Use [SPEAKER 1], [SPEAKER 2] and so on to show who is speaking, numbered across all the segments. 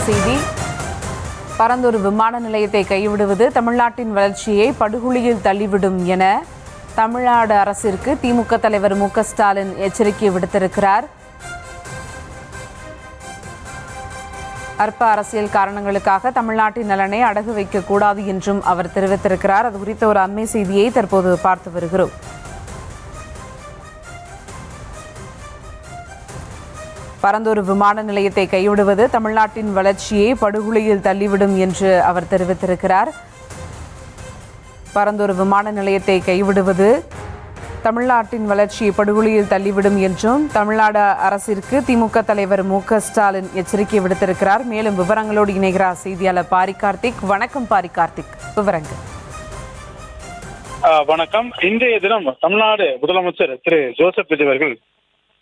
[SPEAKER 1] செய்தி. பரந்தூர் விமான நிலையத்தை கைவிடுவது தமிழ்நாட்டின் வளர்ச்சியை படுகொலியில் தள்ளிவிடும் என தமிழ்நாடு அரசிற்கு திமுக தலைவர் மு க ஸ்டாலின் எச்சரிக்கை விடுத்திருக்கிறார். அற்ப அரசியல் காரணங்களுக்காக தமிழ்நாட்டின் நலனை அடகு வைக்கக்கூடாது என்றும் அவர் தெரிவித்திருக்கிறார். அது குறித்த ஒரு அண்மை செய்தியை தற்போது பார்த்து வருகிறோம். பரந்தூர் விமான நிலையத்தை கைவிடுவது தமிழ்நாட்டின் வளர்ச்சியை படுகொலியில் தள்ளிவிடும் என்று அவர் தெரிவித்திருக்கிறார். பரந்தூர் விமான நிலையத்தை கைவிடுவது தமிழ்நாட்டின் வளர்ச்சியை படுகொலியில் தள்ளிவிடும் என்றும் தமிழ்நாடு அரசிற்கு திமுக தலைவர் மு க ஸ்டாலின் எச்சரிக்கை விடுத்திருக்கிறார். மேலும் விவரங்களோடு இணைகிறார் செய்தியாளர் பாரி கார்த்திக். வணக்கம் பாரி கார்த்திக், விவரங்கள்.
[SPEAKER 2] வணக்கம். இன்றைய தினம் தமிழ்நாடு முதலமைச்சர் திரு ஜோசப் விஜய் அவர்கள்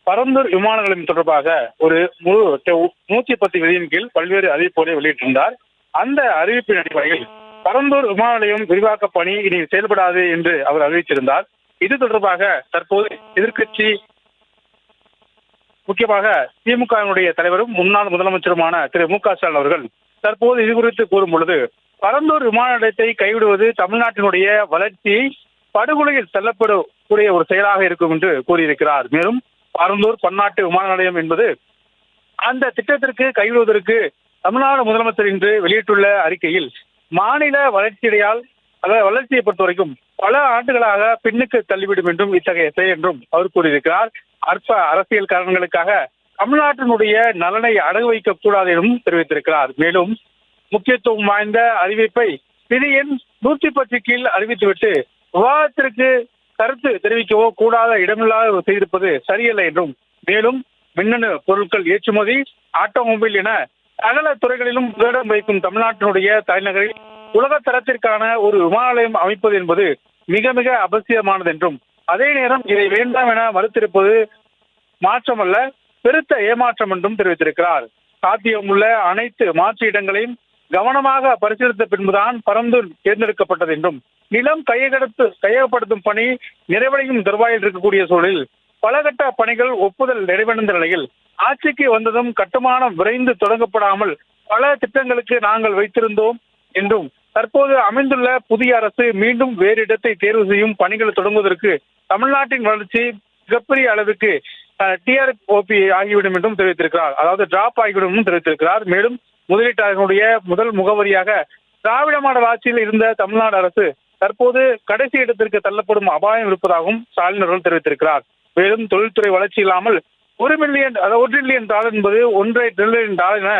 [SPEAKER 2] பரந்தூர் விமான நிலையம் தொடர்பாக ஒரு 110 விதியின் கீழ் பல்வேறு அறிவிப்புகளை வெளியிட்டிருந்தார். அந்த அறிவிப்பின் அடிப்படையில் பரந்தூர் விமான நிலையம் விரிவாக்க பணி இனி செயல்படாது என்று அவர் அறிவித்திருந்தார். இது தொடர்பாக தற்போது எதிர்க்கட்சி முக்கியமாக திமுகவினுடைய தலைவரும் முன்னாள் முதலமைச்சருமான திரு மு க ஸ்டாலின் அவர்கள் தற்போது இது குறித்து கூறும் பொழுது, பரந்தூர் விமான நிலையத்தை கைவிடுவது தமிழ்நாட்டினுடைய வளர்ச்சியை படுகொலையில் தள்ளப்படக்கூடிய ஒரு செயலாக இருக்கும் என்று கூறியிருக்கிறார். மேலும் பரந்தூர் பன்னாட்டு விமான நிலையம் என்பது அந்த திட்டத்திற்கு கைவிடுவதற்கு தமிழ்நாடு முதலமைச்சர் இன்று வெளியிட்டுள்ள அறிக்கையில் மாநில வளர்ச்சியடையால் அதாவது வளர்ச்சியை பொறுத்த வரைக்கும் பல ஆண்டுகளாக பின்னுக்கு தள்ளிவிடும் என்றும் இத்தகைய செயல் என்றும் அவர் கூறியிருக்கிறார். அற்ப அரசியல் காரணங்களுக்காக தமிழ்நாட்டினுடைய நலனை அடகு வைக்கக்கூடாது என்றும் தெரிவித்திருக்கிறார். மேலும் முக்கியத்துவம் வாய்ந்த அறிவிப்பை விதி எண் 110 கீழ் அறிவித்துவிட்டு விவாதத்திற்கு கருத்து தெரிவிக்கவோ கூடாத இடமில்லாத செய்திருப்பது சரியல்ல என்றும், மேலும் மின்னணு பொருட்கள் ஏற்றுமதி, ஆட்டோமொபைல் என சகல துறைகளிலும் முதலிடம் வைக்கும் தமிழ்நாட்டினுடைய தலைநகரில் உலக தரத்திற்கான ஒரு விமான நிலையம் அமைப்பது என்பது மிக மிக அவசியமானது என்றும், அதே நேரம் இதை வேண்டாம் என மறுத்திருப்பது மாற்றமல்ல பெருத்த ஏமாற்றம் என்றும் தெரிவித்திருக்கிறார். சாத்தியமுள்ள அனைத்து மாற்று இடங்களையும் கவனமாக பரிசீலித்த பின்புதான் பரந்தூர் தேர்ந்தெடுக்கப்பட்டது என்றும், நிலம் கையகப்படுத்தும் பணி நிறைவடையும் தருவாயில் இருக்கக்கூடிய சூழலில் பல கட்ட பணிகள் ஒப்புதல் நிறைவடைந்த நிலையில் ஆட்சிக்கு வந்ததும் கட்டுமானம் விரைந்து தொடங்கப்படாமல் பல திட்டங்களுக்கு நாங்கள் வைத்திருந்தோம் என்றும், தற்போது அமைந்துள்ள புதிய அரசு மீண்டும் வேறு இடத்தை தேர்வு செய்யும் பணிகள் தொடங்குவதற்கு தமிழ்நாட்டின் வளர்ச்சி மிகப்பெரிய அளவுக்கு டிஆர்ஓபி ஆகிவிடும் என்றும் தெரிவித்திருக்கிறார். அதாவது டிராப் ஆகிவிடும் என்றும் தெரிவித்திருக்கிறார். மேலும் முதலீட்டாளர்களுடைய முதல் முகவரியாக திராவிட மாடல் ஆட்சியில் இருந்த தமிழ்நாடு அரசு தற்போது கடைசி இடத்திற்கு தள்ளப்படும் அபாயம் இருப்பதாகவும் ஸ்டாலின் அவர்கள் தெரிவித்திருக்கிறார். மேலும் தொழில்துறை வளர்ச்சி இல்லாமல் $1 டிரில்லியன் என்பது $1.5 டிரில்லியன் என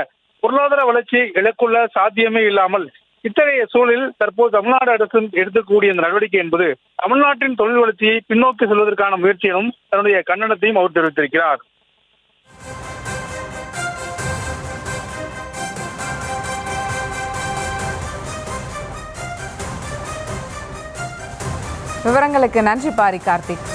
[SPEAKER 2] பொருளாதார வளர்ச்சி இலக்குள்ள சாத்தியமே இல்லாமல் இத்தகைய சூழலில் தற்போது தமிழ்நாடு அரசு எடுக்கக்கூடிய இந்த நடவடிக்கை என்பது தமிழ்நாட்டின் தொழில் வளர்ச்சியை பின்னோக்கி செல்வதற்கான முயற்சியும் தன்னுடைய கண்டனத்தையும் அவர் தெரிவித்திருக்கிறார்.
[SPEAKER 1] விவரங்களுக்கு நன்றி பாரி கார்த்திக்.